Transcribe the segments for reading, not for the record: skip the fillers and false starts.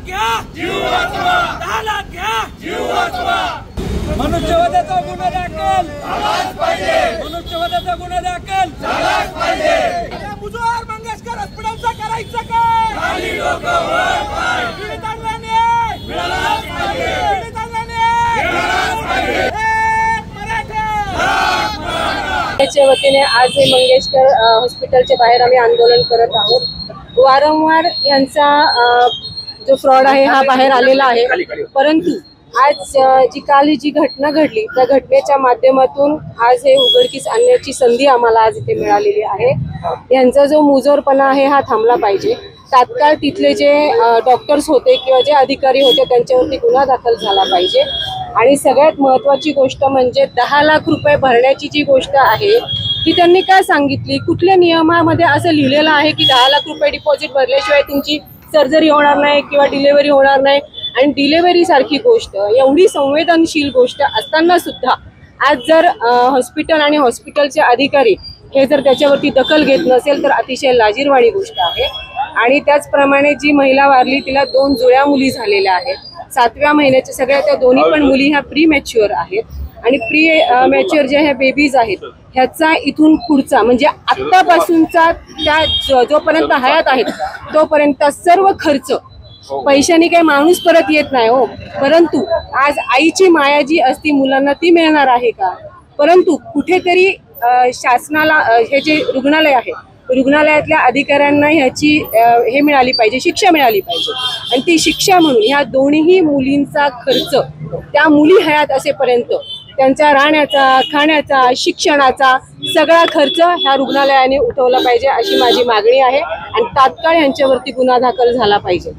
घ्या जीव वाचवा, 10 लाख घ्या जीव वाचवा। मनुष्यवधाचा गुन्हा दाखल झालाच पाहिजे, मनुष्यवधाचा गुन्हा दाखल झालाच पाहिजे। मुजोर मंगेशकर हॉस्पिटलचा करायचं काय? खाली डोकं वर पाय, पीडितांना न्याय मिळालाच पाहिजे, पीडितांना न्याय मिळालाच पाहिजे। त्याच्या वतीने आज हे मंगेशकर हॉस्पिटलच्या बाहेर आम्ही आंदोलन करत आहोत। वारंवार यांचा जो फ्रॉड आहे हा बाहेर आलेला आहे, परंतु आज काल जी घटना घडली त्या घटनेच्या माध्यमातून आज हे उघडकीस आणण्याची संधी आम्हाला आज इथे मिळालेली आहे। यांचा जो मुजोरपणा आहे हा थांबला पाहिजे। तात्काळ तिथले जे डॉक्टर्स होते किंवा जे अधिकारी होते त्यांच्यावरती गुन्हा दाखल झाला पाहिजे। आणि सगळ्यात महत्त्वाची गोष्ट म्हणजे 10 लाख रुपये भरण्याची जी गोष्ट आहे ती त्यांनी काय सांगितली, कुठल्या नियमामध्ये असं लिहिलेलं आहे की 10 लाख रुपये डिपॉझिट भरल्याशिवाय तुमची सर्जरी होणार नाही किंवा डिलिव्हरी होणार नाही। आणि डिलिव्हरी सारखी गोष्ट, एवढी संवेदनशील गोष्ट असताना सुद्धा आज जर हॉस्पिटल आणि हॉस्पिटलचे अधिकारी हे जर त्याच्यावरती दखल घेत नसेल तर अतिशय लाजिरवाणी गोष्ट आहे। आणि त्याचप्रमाणे जी महिला वारली तिला 2 जुळ्या मुली झालेल्या आहेत, 7व्या महिन्याच्या सगळ्या त्या दोन्ही पण मुली ह्या प्री मॅच्युअर आहेत। आणि प्री मॅच्युअर ज्या ह्या बेबीज आहेत ह्याचा इथून पुढचा म्हणजे आत्तापासूनचा त्या जोपर्यंत हयात आहेत तोपर्यंत सर्व खर्च, पैशाने काही माणूस परत येत नाही हो, परंतु आज आईची माया जी असती मुलांना ती मिळणार आहे का? परंतु कुठेतरी शासनाला हे जे रुग्णालय आहे रुग्णालयातल्या अधिकाऱ्यांना ह्याची हे मिळाली पाहिजे, शिक्षा मिळाली पाहिजे। आणि ती शिक्षा म्हणून ह्या दोन्ही मुलींचा खर्च त्या मुली हयात असेपर्यंत त्यांच्या राहण्याचा, खाण्याचा, शिक्षणाचा सगळा खर्च ह्या रुग्णालयाने उठवला पाहिजे अशी माझी मागणी आहे। आणि तात्काळ यांच्यावरती गुन्हा दाखल झाला पाहिजे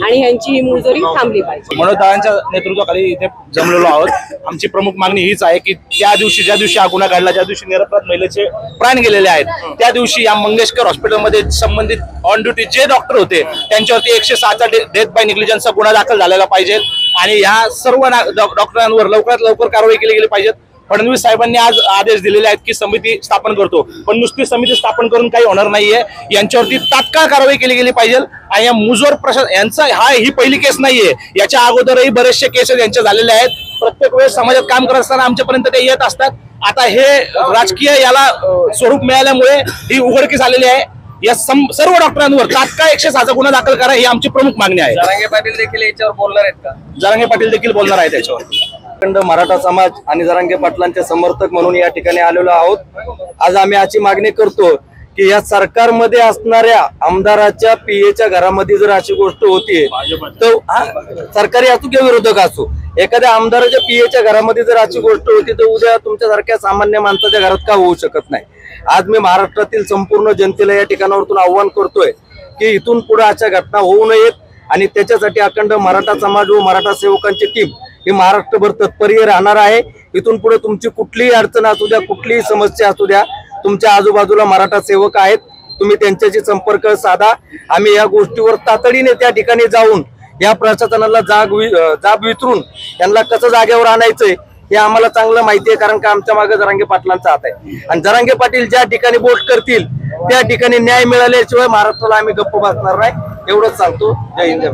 आणि यांची ही मुजोरी थांबली पाहिजे। मनोजदारांच्या नेतृत्वाखाली इथे जमलेलो आहोत। आमची प्रमुख मागणी हीच आहे की ज्या दिवशी हा गुन्हा घडला, ज्या दिवशी निरपराध महिलेचे प्राण गेलेले आहेत, त्या दिवशी या मंगेशकर हॉस्पिटलमध्ये संबंधित ऑन ड्युटी जे डॉक्टर होते त्यांच्यावरती 107चा डेथ बाय निग्लिजन्सचा गुन्हा दाखल झालेला पाहिजे। आणि या सर्व डॉक्टरांवर लवकरात लवकर कारवाई केली गेली पाहिजे। फडणवीस साहेबांनी आज आदेश दिलेले आहेत की समिती स्थापन करतो, पण नुसती समिती स्थापन करून काही होणार नाहीये, यांच्यावरती तात्काळ कारवाई केली गेली पाहिजे। आणि या मुजोर यांचा ही पहिली केस नाहीये, याच्या अगोदरही बरेचसे केसेस यांचे झालेले आहेत। प्रत्येक वेळेस समाजात काम करत असताना आमच्यापर्यंत ते येत असतात। आता हे राजकीय याला स्वरूप मिळाल्यामुळे ही उघडकीस आलेली आहे। या सर्व डॉक्टरांवर तात्काळ 106चा गुन्हा दाखल करा ही आमची प्रमुख मागणी आहे। जरांगे पाटील देखील याच्यावर बोलणार आहेत का? जरांगे पाटील देखील बोलणार आहेत त्याच्यावर। अखंड मराठा समाज आणि जरांगे पाटलांचे समर्थक म्हणून या ठिकाणी आलेलो आहोत। आज आम्ही अशी मागणी करतो की या सरकारमध्ये असणाऱ्या आमदाराच्या पीएच्या घरामध्ये जर अशी गोष्ट होतीये तर सरकारी असो किंवा विरोधक असो, एखाद्या आमदाराच्या पीएच्या घरामध्ये जर अशी गोष्ट होती तर उद्या तुमच्यासारख्या सामान्य माणसाच्या घरात का होऊ शकत नाही? आज मी महाराष्ट्रातील संपूर्ण जनतेला या ठिकाणावरून आव्हान करतोय की इथून पुढे अशा घटना होऊ नयेत आणि त्याच्यासाठी अखंड मराठा समाज व मराठा सेवकांची टीम ही महाराष्ट्रभर तत्पर्य राहणार आहे। इथून पुढे तुमची कुठलीही अडचण असू द्या, कुठलीही समस्या असू द्या, तुमच्या आजूबाजूला मराठा सेवक आहेत, तुम्ही त्यांच्याशी संपर्क साधा। आम्ही या गोष्टीवर तातडीने त्या ठिकाणी जाऊन या प्रशासनाला जाब विचारून त्यांना कसं जागेवर आणायचंय हे आम्हाला चांगलं माहिती आहे, कारण का आमच्या मागे जरांगे पाटलांचा हात आहे। आणि जरांगे पाटील ज्या ठिकाणी बोट करतील त्या ठिकाणी न्याय मिळाल्याशिवाय महाराष्ट्राला आम्ही गप्प बसणार नाही, एवढंच सांगतो। जय हिंद।